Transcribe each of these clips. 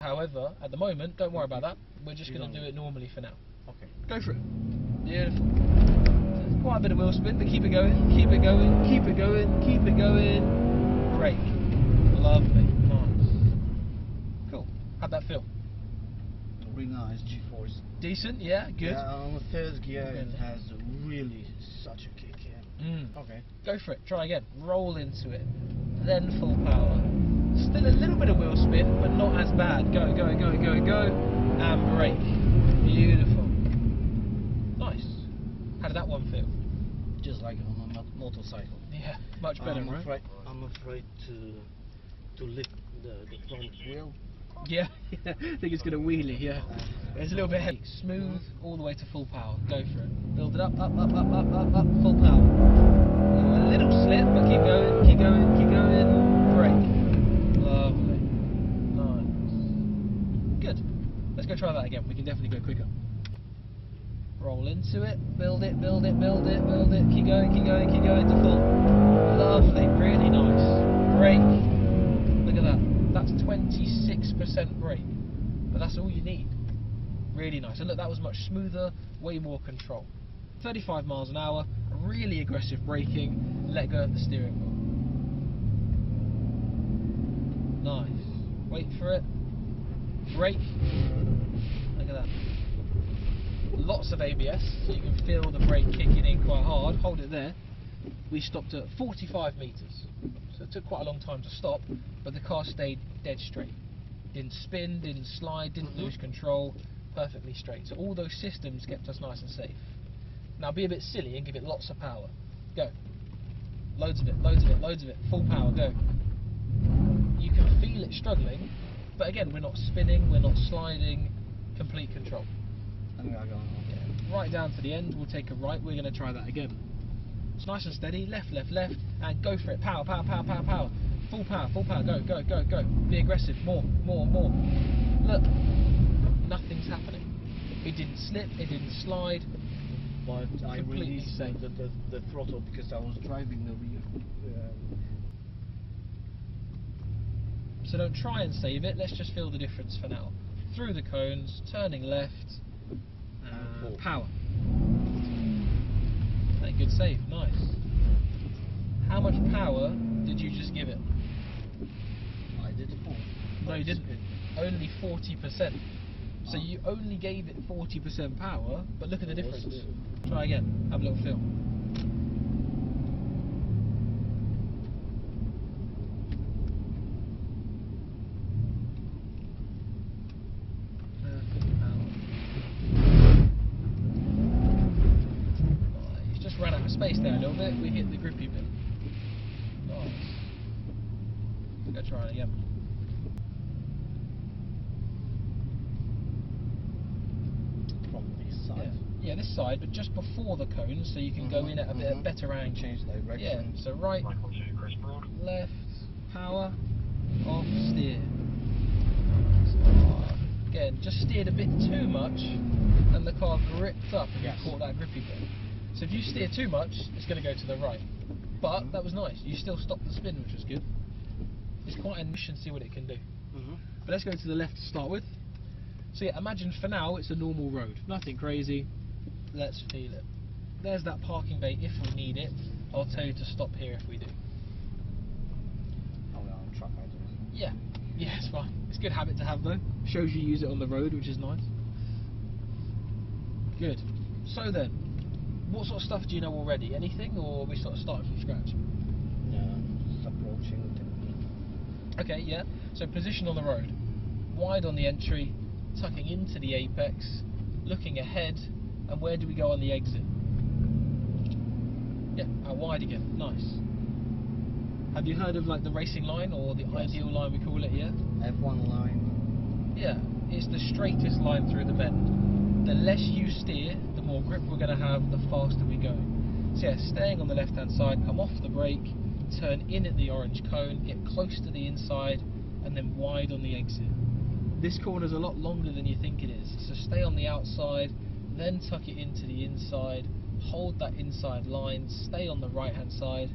However, at the moment, don't worry about that. We're just going to do it normally for now. Okay. Go for it. Beautiful. There's quite a bit of wheel spin, but keep it going, keep it going, keep it going, keep it going. Brake. Lovely. Nice. Cool. How'd that feel? Really nice G-force. Decent, yeah, good. Yeah, on the third gear it has really such a kick here. Okay. Go for it. Try again. Roll into it. Then full power. Still a little bit of wheel spin, but not as bad. Go, go, go, go, go. And brake. Beautiful. Nice. How did that one feel? Just like on a motorcycle. Yeah, much better, right? I'm afraid to lift the front wheel. Yeah, I think it's going to wheelie, yeah. It's a little bit heavy. Smooth, all the way to full power. Go for it. Build it up, up, up, up, up, up, up, full power. A little slip, but keep going, keep going, keep going. Brake. Lovely. Nice. Good. Let's go try that again. We can definitely go quicker. Roll into it, build it, build it, build it, build it. Keep going, keep going, keep going to full. Lovely, really nice. Brake. Look at that. That's 26% brake, but that's all you need. Really nice. And look, that was much smoother, way more control. 35 miles an hour, really aggressive braking. Let go of the steering wheel. Nice. Wait for it. Brake. Look at that. Lots of ABS, so you can feel the brake kicking in quite hard. Hold it there. We stopped at 45 metres. So it took quite a long time to stop, but the car stayed dead straight. Didn't spin, didn't slide, didn't lose control, perfectly straight. So all those systems kept us nice and safe. Now be a bit silly and give it lots of power. Go. Loads of it, loads of it, loads of it. Full power, go. You can feel it struggling, but again, we're not spinning, we're not sliding, complete control. Yeah. Right down to the end, we'll take a right, we're going to try that again. It's nice and steady, left, left, left, and go for it. Power, power, power, power, power. Full power, go, go, go, go. Be aggressive, more, more, more. Look, nothing's happening. It didn't slip, it didn't slide. But I released safe. the throttle because I was driving the rear. So don't try and save it, let's just feel the difference for now. Through the cones, turning left, power. Good save, nice. How much power did you just give it? I did 4. No, you didn't. Only 40%. So you only gave it 40% power, but look at the difference. Try again, have a little feel. Ran out of space there a little bit, we hit the grippy bit. Nice. Go try it again. From this side? Yeah, this side, but just before the cones, so you can go in at a bit better angle. Yeah, so right, left, power, off, steer. Again, just steered a bit too much, and the car gripped up and you caught that grippy bit. So if you steer too much, it's going to go to the right. But that was nice. You still stopped the spin, which was good. It's quite a mission to see what it can do. But let's go to the left to start with. So yeah, imagine for now it's a normal road. Nothing crazy. Let's feel it. There's that parking bay if we need it. I'll tell you to stop here if we do. Oh, yeah, I'll truck out of it. Yeah. Yeah, it's fine. It's a good habit to have though. Shows you use it on the road, which is nice. Good. So then, what sort of stuff do you know already? Anything, or are we sort of starting from scratch? Yeah, just approaching the technique. Okay, yeah. So position on the road. Wide on the entry, tucking into the apex, looking ahead, and where do we go on the exit? Yeah, out wide again. Nice. Have you heard of like the racing line, or the ideal line we call it, yeah? F1 line. Yeah, it's the straightest line through the bend. The less you steer, the more grip we're going to have, the faster we go. So yeah, staying on the left hand side, come off the brake, turn in at the orange cone, get close to the inside, and then wide on the exit. This corner's a lot longer than you think it is, so stay on the outside, then tuck it into the inside, hold that inside line, stay on the right hand side,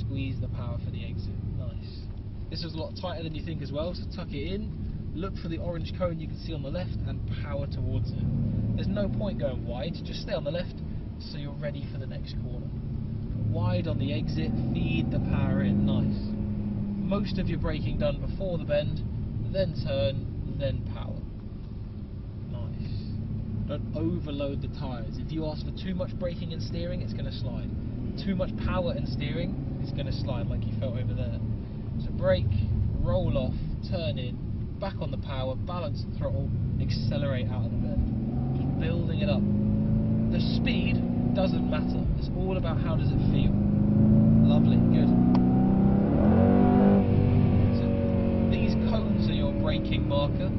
squeeze the power for the exit. Nice. This is a lot tighter than you think as well, so tuck it in, look for the orange cone you can see on the left and power towards it. There's no point going wide, just stay on the left so you're ready for the next corner. Wide on the exit, feed the power in. Nice. Most of your braking done before the bend, then turn, then power. Nice. Don't overload the tyres. If you ask for too much braking and steering, it's going to slide. Too much power and steering, it's going to slide like you felt over there. So brake, roll off, turn in, back on the power, balance the throttle, accelerate out of the bend. Just building it up. The speed doesn't matter. It's all about how does it feel. Lovely, good. Cones are your braking marker.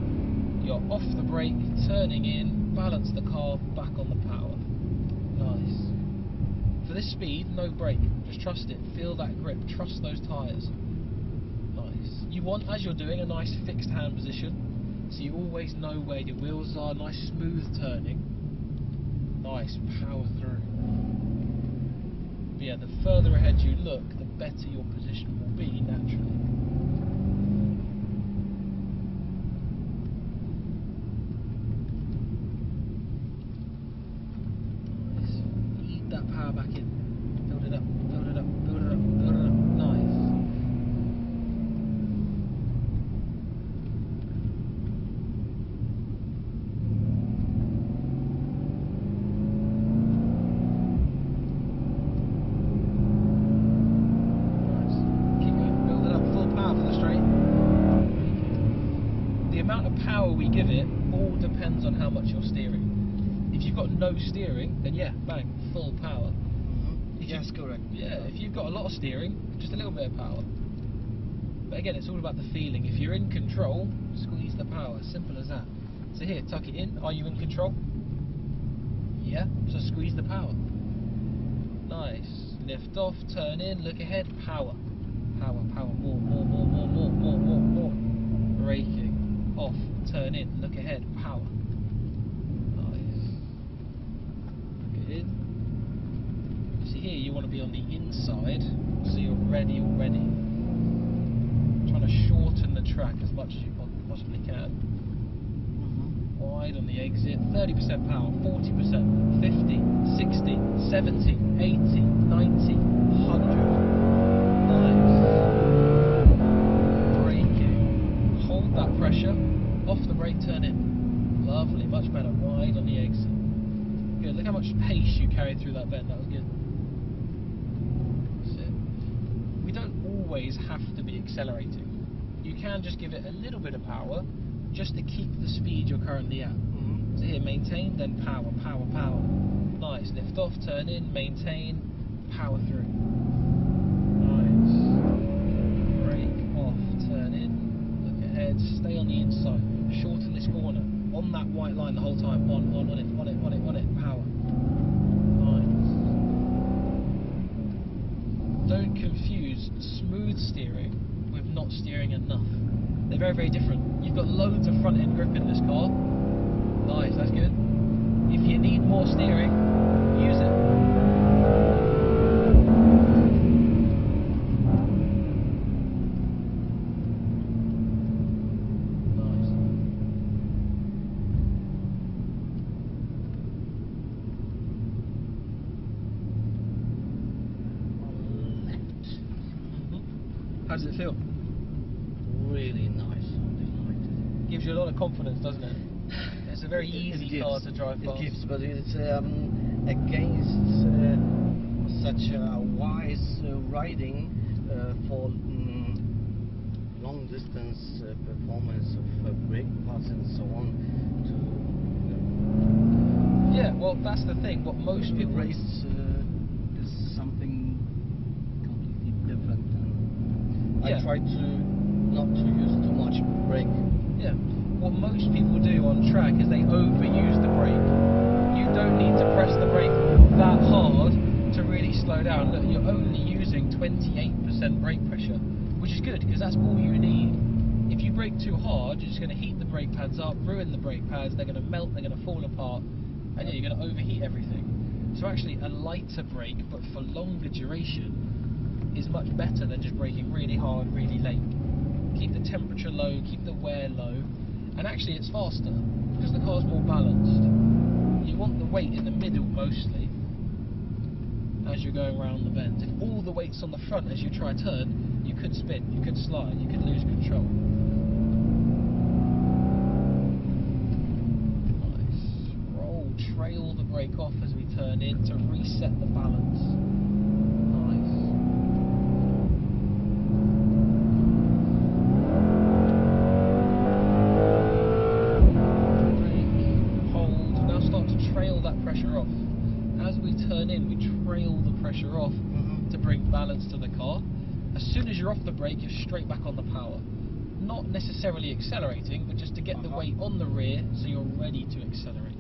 You're off the brake, turning in, balance the car, back on the power. Nice. For this speed, no brake. Just trust it. Feel that grip. Trust those tyres. Nice. You want, as you're doing, a nice fixed hand position, so you always know where your wheels are. Nice smooth turning. Nice. Power through. But yeah, the further ahead you look, the better your position will be naturally. Power back in. Build it up, build it up, build it up, build it up. Nice. Nice. Keep going. Build it up. Full power for the straight. The amount of power we give it all depends on how much you're steering. If you've got no steering, then yeah, bang, full power. Yes, correct. Yeah, if you've got a lot of steering, just a little bit of power. But again, it's all about the feeling. If you're in control, squeeze the power. Simple as that. So here, tuck it in. Are you in control? Yeah, so squeeze the power. Nice. Lift off, turn in, look ahead, power. Power, power, more, more, more, more, more, more, more, more. Braking, off, turn in, look ahead, power. In. So here you want to be on the inside, so you're ready already. Trying to shorten the track as much as you possibly can. Wide on the exit, 30% power, 40%, 50, 60, 70, 80, 90, 100. Nice. Braking. Hold that pressure, off the brake, turn in. Lovely, much better, wide on the exit. Good, look how much pace you carried through that bend, that was good. That's it. We don't always have to be accelerating. You can just give it a little bit of power, just to keep the speed you're currently at. So here, maintain, then power, power, power. Nice, lift off, turn in, maintain, power through. Nice. Brake, off, turn in, look ahead, stay on the inside, shorten this corner. On that white line the whole time, on it, power. Nice. Don't confuse smooth steering with not steering enough. They're very, very different. You've got loads of front end grip in this car. Nice, that's good. If you need more steering, use it. How does it feel? Really nice. Gives you a lot of confidence, doesn't it? It's a very easy car to drive fast. It gives, but it's against such wise riding for long distance performance of brake pads and so on. Yeah, well, that's the thing. What most people race is something completely different. Yeah. I try to not to use too much brake. Yeah. What most people do on track is they overuse the brake. You don't need to press the brake that hard to really slow down. Look, you're only using 28% brake pressure, which is good because that's all you need. If you brake too hard, you're just going to heat the brake pads up, ruin the brake pads, they're going to melt, they're going to fall apart. and yeah, you're going to overheat everything. So actually a lighter brake but for longer duration is much better than just braking really hard, really late. Keep the temperature low, keep the wear low, and actually it's faster because the car's more balanced. You want the weight in the middle mostly as you're going around the bends. If all the weight's on the front as you try to turn, you could spin, you could slide, you could lose control. Trail the brake off as we turn in to reset the balance. Nice. Brake, hold. Now start to trail that pressure off. As we turn in, we trail the pressure off to bring balance to the car. As soon as you're off the brake, you're straight back on the power. Not necessarily accelerating, but just to get the weight on the rear so you're ready to accelerate.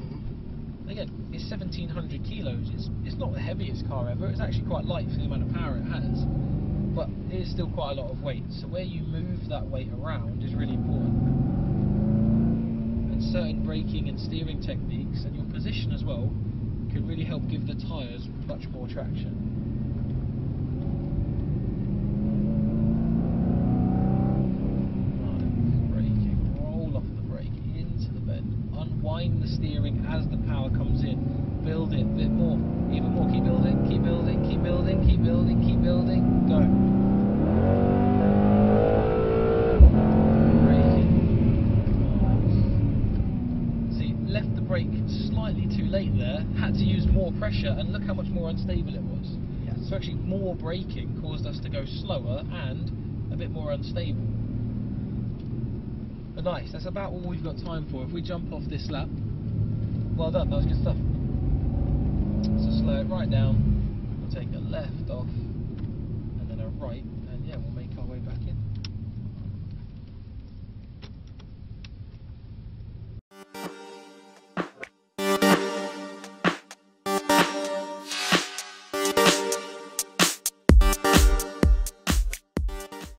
Again, it's 1700 kilos, it's not the heaviest car ever, it's actually quite light for the amount of power it has, but it is still quite a lot of weight, so where you move that weight around is really important. And certain braking and steering techniques, and your position as well, can really help give the tyres much more traction. Unwind the steering as the power comes in. Build it a bit more. Even more. Keep building, keep building, keep building, keep building, keep building. Go. Braking. Nice. See, left the brake slightly too late there. Had to use more pressure, and look how much more unstable it was. Yes. So actually more braking caused us to go slower and a bit more unstable. But nice, that's about all we've got time for. If we jump off this lap, well done, that was good stuff. So slow it right down, we'll take a left off.